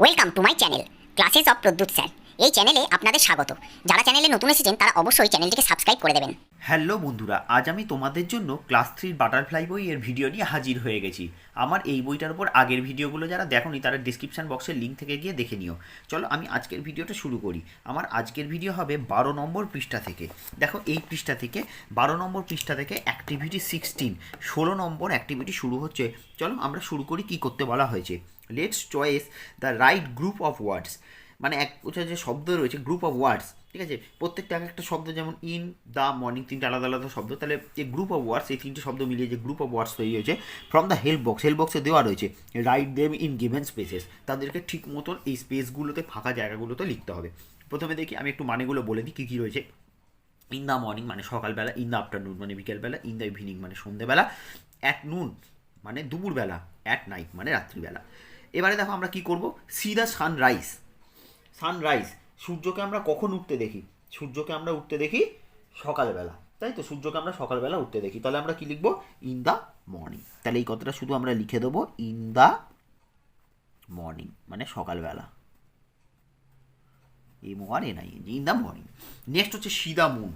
Welcome to my channel classes of Pradyut sir. এই চ্যানেলে আপনাদের স্বাগত। যারা চ্যানেলে নতুন এসেছেন তারা অবশ্যই চ্যানেলটিকে সাবস্ক্রাইব করে দেবেন। হ্যালো বন্ধুরা, আজ আমি তোমাদের জন্য ক্লাস 3 বাটারফ্লাই বই এর ভিডিও নিয়ে হাজির হয়ে গেছি। আমার এই বইটার উপর আগের ভিডিওগুলো যারা দেখোনি তারা ডিসক্রিপশন বক্সের লিঙ্ক থেকে গিয়ে দেখে নিও। চলো আমি আজকের ভিডিওটা শুরু করি। আমার আজকের ভিডিও হবে 12 নম্বর পৃষ্ঠা থেকে। দেখো এই পৃষ্ঠা থেকে 12 নম্বর পৃষ্ঠা থেকে অ্যাক্টিভিটি 16 16 নম্বর অ্যাক্টিভিটি শুরু হচ্ছে। চলো আমরা শুরু করি। কি করতে বলা হয়েছে? Let's choice the right group of words. মানে এক যে শব্দ রয়েছে, গ্রুপ অফ ওয়ার্ডস, ঠিক আছে? প্রত্যেকটা এক একটা শব্দ, যেমন ইন দ্য মর্নিং, তিনটে আলাদা আলাদা শব্দ। তাহলে এই গ্রুপ অফ ওয়ার্ডস, এই তিনটে শব্দ মিলিয়ে যে গ্রুপ অফ ওয়ার্ডস তৈরি হয়েছে from the help box. Help বক্সে দেওয়া রয়েছে write them in given spaces. তাদেরকে ঠিক মতন এই স্পেসগুলোতে, ফাঁকা জায়গাগুলোতে লিখতে হবে। প্রথমে দেখি আমি একটু মানেগুলো বলে দিই কী কী রয়েছে। ইন দ্য মর্নিং মানে সকালবেলা, ইন দ্য আফটারনুন মানে বিকেলবেলা, ইন দ্য ইভিনিং মানে সন্ধ্যেবেলা, অ্যাট নুন মানে দুপুরবেলা, অ্যাট নাইট মানে রাত্রিবেলা। এবারে দেখো আমরা কি করব। C the sunrise. সানরাইজ, সূর্যকে আমরা কখন উঠতে দেখি? সূর্যকে আমরা উঠতে দেখি সকালবেলা, তাই তো? সূর্যকে আমরা সকালবেলা উঠতে দেখি। তাহলে আমরা কি লিখবো? In the morning. তাহলে এই কথাটা শুধু আমরা লিখে দেবো, ইন দ্য মর্নিং মানে সকালবেলা, MORNING, in the morning. Next হচ্ছে সি দ্য মুন।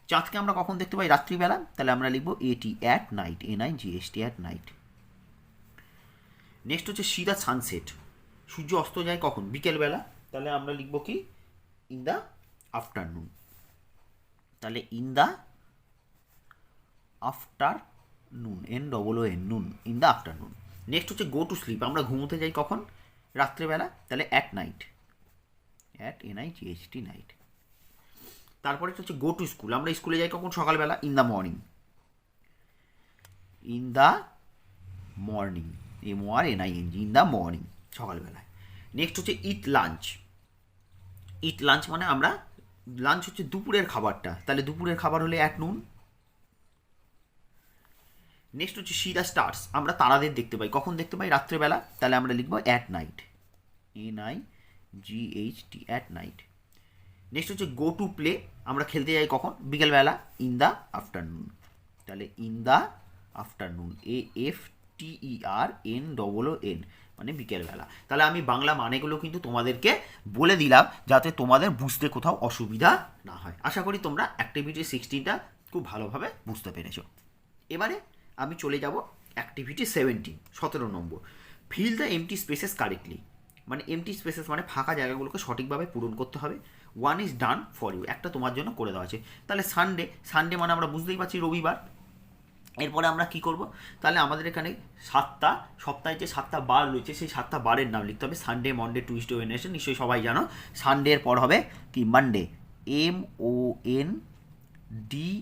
চাঁদকে আমরা কখন দেখতে পাই? রাত্রিবেলা। তাহলে আমরা লিখবো AT, at night, NIGHT, at night. Next হচ্ছে সি দ্য সানসেট। সূর্য অস্ত যায় কখন? বিকেলবেলা। তাহলে আমরা লিখবো কি? In the afternoon. তাহলে ইন দ্য আফটারনুন, NOON, নুন, ইন দ্য আফটারনুন। নেক্সট হচ্ছে গো টু স্লিপ। আমরা ঘুমোতে যাই কখন? রাত্রেবেলা। তাহলে at night, at NIGHT, night. তারপরে হচ্ছে গো টু স্কুল। আমরা স্কুলে যাই কখন? সকালবেলা, in the morning, in the morning, MORNING, in the morning, সকালবেলায়। নেক্সট হচ্ছে ইট লাঞ্চ। ইট লাঞ্চ মানে আমরা, লাঞ্চ হচ্ছে দুপুরের খাবারটা, তাহলে দুপুরের খাবার হলে অ্যাট নুন। নেক্সট হচ্ছে সি দ্য স্টার্স। আমরা তারাদের দেখতে পাই কখন? দেখতে পাই রাত্রেবেলা। তাহলে আমরা লিখবো at night, NIGHT, at night. Next হচ্ছে গো টু প্লে। আমরা খেলতে যাই কখন? বিকেলবেলা, ইন দ্য আফটারনুন। তাহলে ইন দ্য আফটারনুন, AFTERNOON মানে বিকেলবেলা। তাহলে আমি বাংলা মানেগুলো কিন্তু তোমাদেরকে বলে দিলাম যাতে তোমাদের বুঝতে কোথাও অসুবিধা না হয়। আশা করি তোমরা অ্যাক্টিভিটি 16টা খুব ভালোভাবে বুঝতে পেরেছো। এবারে আমি চলে যাব অ্যাক্টিভিটি 17 নম্বর। Fill the empty spaces correctly. মানে এমটি স্পেসেস মানে ফাঁকা জায়গাগুলোকে সঠিকভাবে পূরণ করতে হবে। One is done for you, একটা তোমার জন্য করে দেওয়া আছে। তাহলে সানডে, সানডে মানে আমরা বুঝতেই পারছি রবিবার। এরপরে আমরা কি করব? তাহলে আমাদের এখানে 7টা সপ্তাহে যে 7টা বার রয়েছে সেই 7টা বারের নাম লিখতে হবে। সানডে, মন্ডে, টুইসডে, ওয়েডনেসডে, নিশ্চয়ই সবাই জানো। সানডের পর হবে কি? Monday, MONDAY,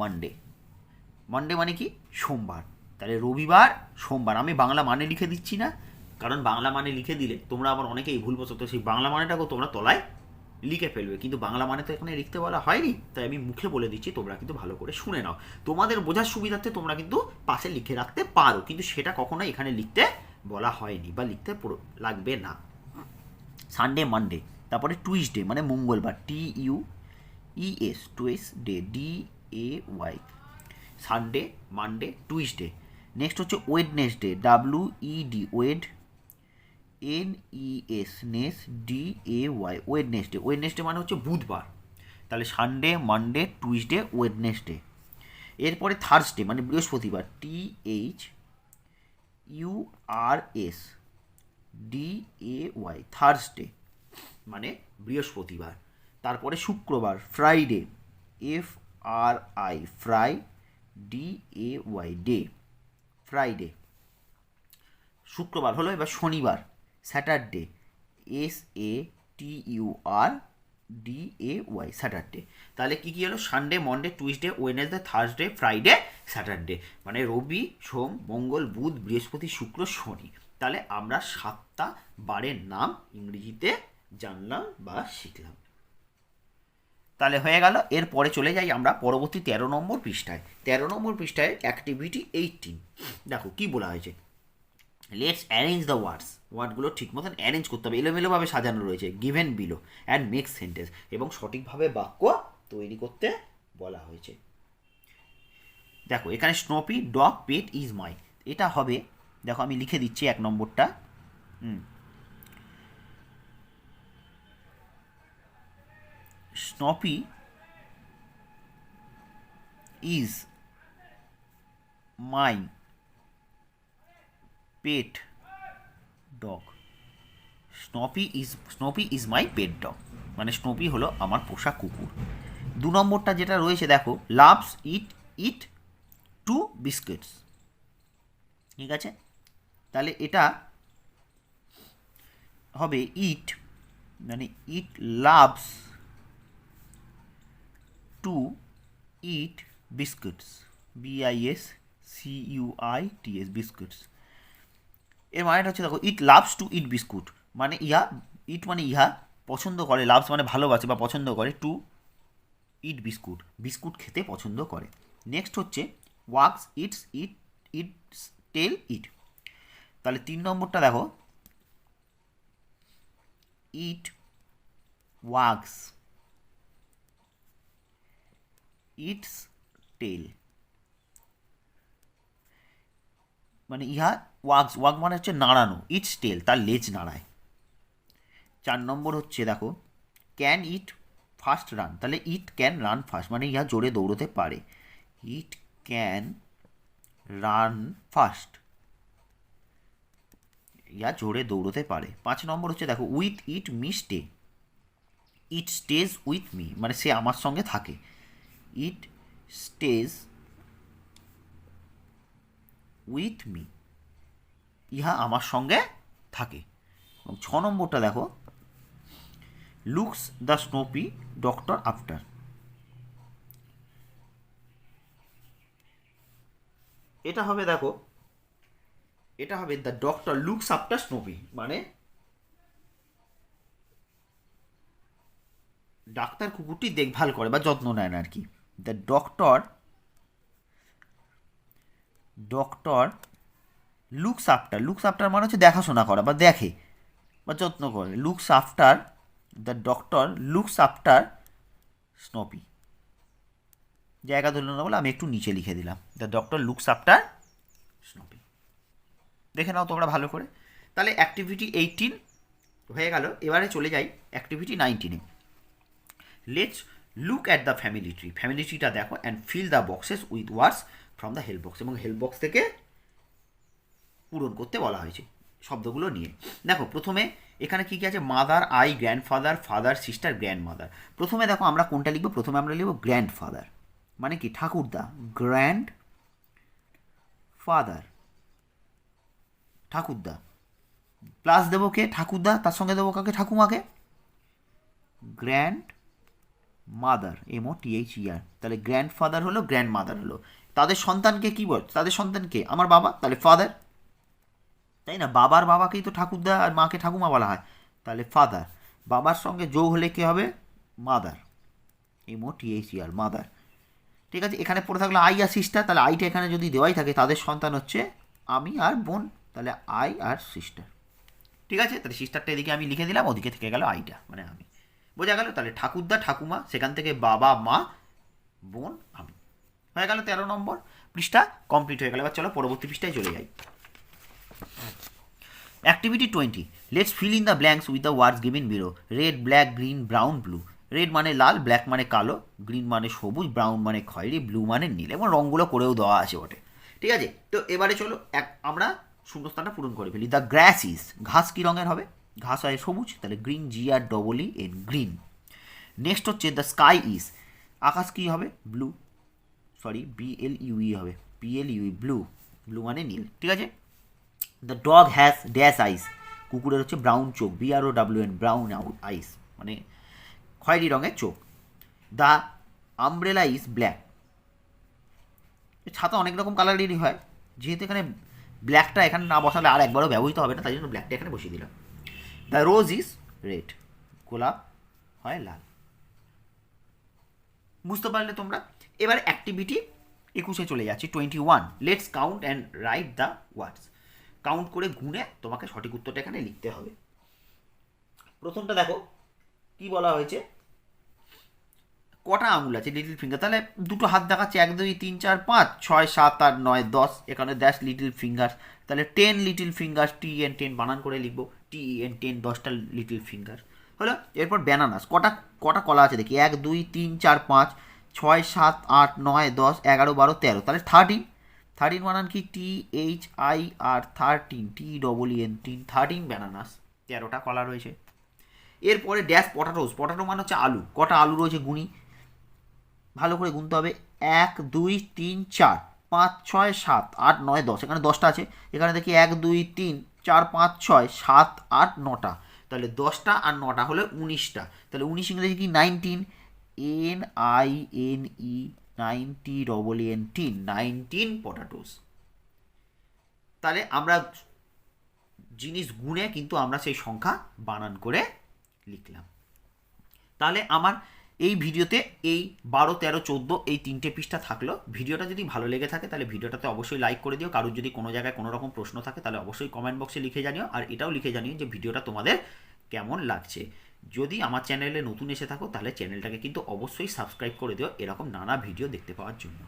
Monday. মানডে মানে কি? সোমবার। তাহলে রবিবার, সোমবার। আমি বাংলা মানে লিখে দিচ্ছি না, কারণ বাংলা মানে লিখে দিলে তোমরা আবার অনেকেই ভুলবশত সেই বাংলা মানেটাকেও তোমরা তলায় লিখে ফেলবে, কিন্তু বাংলা মানে তো এখানে লিখতে বলা হয়নি। তাই আমি মুখে বলে দিচ্ছি, তোমরা কিন্তু ভালো করে শুনে নাও। তোমাদের বোঝার সুবিধার্থে তোমরা কিন্তু পাশে লিখে রাখতে পারো, কিন্তু সেটা কখনোই এখানে লিখতে বলা হয়নি বা লিখতে লাগবে না। Sunday, Monday. তারপরে টুইসডে মানে মঙ্গলবার, TUES, Tuesday, DAY। Sunday, Monday, Tuesday. Next হচ্ছে Wednesday, WED, ওয়েড, NES, নেস, DAY, Wednesday. Wednesday মানে হচ্ছে বুধবার। তাহলে সানডে, মানডে, টুইসডে, ওয়েডনেসডে। এরপরে থার্সডে মানে বৃহস্পতিবার, THURSDAY, থার্সডে মানে বৃহস্পতিবার। তারপরে শুক্রবার, Friday, FRI, fry, DAY, day, Friday. শুক্রবার হলো। এবার শনিবার, স্যাটারডে, SATURDAY, স্যাটারডে। তাহলে কী কী হলো? Sunday, Monday, Tuesday, Wednesday, Thursday, Friday, Saturday. মানে রবি, সোম, মঙ্গল, বুধ, বৃহস্পতি, শুক্র, শনি। তাহলে আমরা 7টা বারের নাম ইংরেজিতে জানলাম বা শিখলাম। তাহলে হয়ে গেল। এরপরে চলে যাই আমরা পরবর্তী 13 নম্বর পৃষ্ঠায়। 13 নম্বর পৃষ্ঠায় অ্যাক্টিভিটি 18। দেখো কি বলা হয়েছে। Let's arrange the words. ওয়ার্ডগুলো ঠিক মতন অ্যারেঞ্জ করতে হবে, এলোমেলোভাবে সাজানো রয়েছে। Given below and make sentence, এবং সঠিকভাবে বাক্য তৈরি করতে বলা হয়েছে। দেখো এখানে Snoopy dog pet is my, এটা হবে। দেখো আমি লিখে দিচ্ছি 1 নম্বরটা। Snoopy is my pet dog. Snoopy is my pet dog, মানে স্নোপি হলো আমার পোষা কুকুর। 2 নম্বরটা যেটা রয়েছে দেখো, লাভস ইট 2 বিস্কিটস। ঠিক আছে, তাহলে এটা হবে ইট, মানে it loves to eat biscuits, BISCUITS, biscuits. এর মানেটা হচ্ছে দেখো, it loves to eat biscuit, মানে ইট মানে ইহা পছন্দ করে, লাভস মানে ভালোবাসে বা পছন্দ করে, টু ইট বিস্কুট, বিস্কুট খেতে পছন্দ করে। নেক্সট হচ্ছে ওয়াক্স ইটস টেল ইট। তাহলে 3 নম্বরটা দেখো, ইট ওয়াক্স ইটস টেল, মানে ইহা ওয়াক মানে হচ্ছে নাড়ানো, ইটস টেল তার লেজ নাড়ায়। 4 নম্বর হচ্ছে দেখো, ক্যান ইট ফাস্ট রান, তাহলে ইট ক্যান রান ফাস্ট, মানে ইহা জোরে দৌড়তে পারে, ইট ক্যান রান ফাস্ট, ইহা জোরে দৌড়তে পারে। 5 নম্বর হচ্ছে দেখো, with it me stay, it stays with me, মানে সে আমার সঙ্গে থাকে, ইট স্টেজ উইথ মি, ইহা আমার সঙ্গে থাকে। এবং 6 নম্বরটা দেখো, looks the Snoopy doctor after, এটা হবে দেখো, এটা হবে the doctor looks after Snoopy, মানে ডাক্তার কুকুরটি দেখভাল করে বা যত্ন নেন আর কি। দ্য ডক্টর লুকস আফটার মানে হচ্ছে দেখাশোনা করা বা দেখে বা যত্ন করে, the doctor looks after Snoopy, জায়গা ধরল না বলে আমি একটু নিচে লিখে দিলাম, the doctor looks after Snoopy. দেখে নাও তোমরা ভালো করে। তাহলে অ্যাক্টিভিটি 18 হয়ে গেল, এবারে চলে যাই অ্যাক্টিভিটি 19-এ। Let's look at the family tree, family ট্রিটা দেখো and fill the boxes with words from the help box, এবং হেল্প বক্স থেকে পূরণ করতে বলা হয়েছে শব্দগুলো নিয়ে। দেখো প্রথমে এখানে কী কী আছে, mother, I, grandfather, father, sister, grandmother. প্রথমে দেখো আমরা কোনটা লিখবো, প্রথমে আমরা লিখবো গ্র্যান্ডফাদার, মানে কি ঠাকুরদা, গ্র্যান্ড ফাদার ঠাকুরদা, প্লাস দেবো কে, ঠাকুরদা, তার সঙ্গে দেবো কাকে, ঠাকুমাকে, গ্র্যান্ড মাদার, MOTHER, তাহলে গ্র্যান্ডফাদার হলো, গ্র্যান্ডমাদার হলো, তাদের সন্তানকে কী বল, তাদের সন্তানকে আমার বাবা, তাহলে ফাদার, তাই না, বাবার বাবাকেই তো ঠাকুরদা আর মাকে ঠাকুমা বলা হয়, তাহলে ফাদার, বাবার সঙ্গে যোগ হলে কী হবে, মাদার, MOTHER, মাদার। ঠিক আছে, এখানে পড়ে থাকলো আই আর সিস্টার, তাহলে আইটা এখানে যদি দেওয়াই থাকে, তাদের সন্তান হচ্ছে আমি আর বোন, তাহলে আই আর সিস্টার। ঠিক আছে, তাহলে সিস্টারটা এদিকে আমি লিখে দিলাম, ওদিকে থেকে গেল আইটা, মানে আমি, বোঝা গেল। তাহলে ঠাকুরদা, ঠাকুমা, সেখান থেকে বাবা, মা, বোন, আমি, হয়ে গেল 13 নম্বর পৃষ্ঠা কমপ্লিট হয়ে গেল। এবার চলো পরবর্তী পৃষ্ঠায় চলে যাই। Activity 20, let's fill in the blanks with the words given below, red, black, green, brown, blue. Red মানে লাল, ব্ল্যাক মানে কালো, গ্রিন মানে সবুজ, ব্রাউন মানে খয়েরি, ব্লু মানে নীল, এবং রঙগুলো করেও দেওয়া আছে বটে। ঠিক আছে, তো এবারে চলো আমরা শূন্যস্থানটা পূরণ করে ফেলি। দ্য গ্রাস ইজ, ঘাস কী রঙের হবে, ঘাস হয় সবুজ, তাহলে গ্রিন, GREEN, গ্রিন। নেক্সট হচ্ছে দ্য স্কাই ইজ, আকাশ কী হবে, ব্লু, BLUE হবে, PLUE, ব্লু, ব্লু মানে নীল। ঠিক আছে, দ্য ডগ হ্যাজ ড্যাশ আইস, কুকুরের হচ্ছে ব্রাউন চোখ, BROWN, ব্রাউন আইস, মানে খয়েরি রঙের চোখ। দ্য আমব্রেলা ইজ ব্ল্যাক, ছাতা অনেক রকম কালারেরই হয়, যেহেতু এখানে ব্ল্যাকটা এখানে না বসালে আর একবারও ব্যবহৃত হবে না, তাই জন্য ব্ল্যাকটা এখানে বসিয়ে দিলাম। দ্য রোজ ইজ রেড, গোলাপ হয় লাল। বুঝতে পারলে তোমরা। এবার অ্যাক্টিভিটি 21-এ চলে যাচ্ছি, 21, let's count and write the words. Count করে গুনে তোমাকে সঠিক উত্তরটা এখানে লিখতে হবে। প্রথমটা দেখো কি বলা হয়েছে, কটা আঙুল আছে, লিটল ফিঙ্গার, তাহলে দুটো হাত দেখাচ্ছে, 1 2 3 4 5 6 7 8 9 10, এখানে দ্যাশ লিটল ফিঙ্গার, তাহলে 10 লিটল ফিঙ্গার, TEN 10 বানান করে লিখবো, TEN 10, 10টা লিটল ফিঙ্গার। হলো। এরপর ব্যানানাস, কটা কটা কলা আছে দেখি, 1 2 3 4 5 6 7 8 9 10 11 12 13, তাহলে 13। 13 বানান কি THIR, 13 TEEN, 13 ব্যানানাস, 13টা কলা রয়েছে। এরপরে ড্যাশ পটাটোস, পটাটো মানে হচ্ছে আলু, কটা আলু রয়েছে গুনি, ভালো করে গুনতে হবে, 1 2 3 4 5 6 7 8 9 10, এখানে 10টা আছে। এখানে দেখি 1 2 3 4 5 6 7 8 9টা, তাহলে 10টা আর 9টা হলো 19টা। তাহলে 19 ইংরেজি কি 19, NINE, 19 পটাটোস। তাহলে আমরা জিনিস গুনে কিন্তু আমরা সেই সংখ্যা বানান করে লিখলাম। তাহলে আমার এই ভিডিওতে এই 12 13 14 এই 3টে পৃষ্ঠা থাকলো। ভিডিওটা যদি ভালো লেগে থাকে তাহলে ভিডিওটাতে অবশ্যই লাইক করে দিও। কারোর যদি কোনো জায়গায় কোনো রকম প্রশ্ন থাকে তাহলে অবশ্যই কমেন্ট বক্সে লিখে জানিও, আর এটাও লিখে জানিও যে ভিডিওটা তোমাদের কেমন লাগছে। যদি আমার চ্যানেলে নতুন এসে থাকো তাহলে চ্যানেলটাকে কিন্তু অবশ্যই সাবস্ক্রাইব করে দিও এরকম নানা ভিডিও দেখতে পাওয়ার জন্য।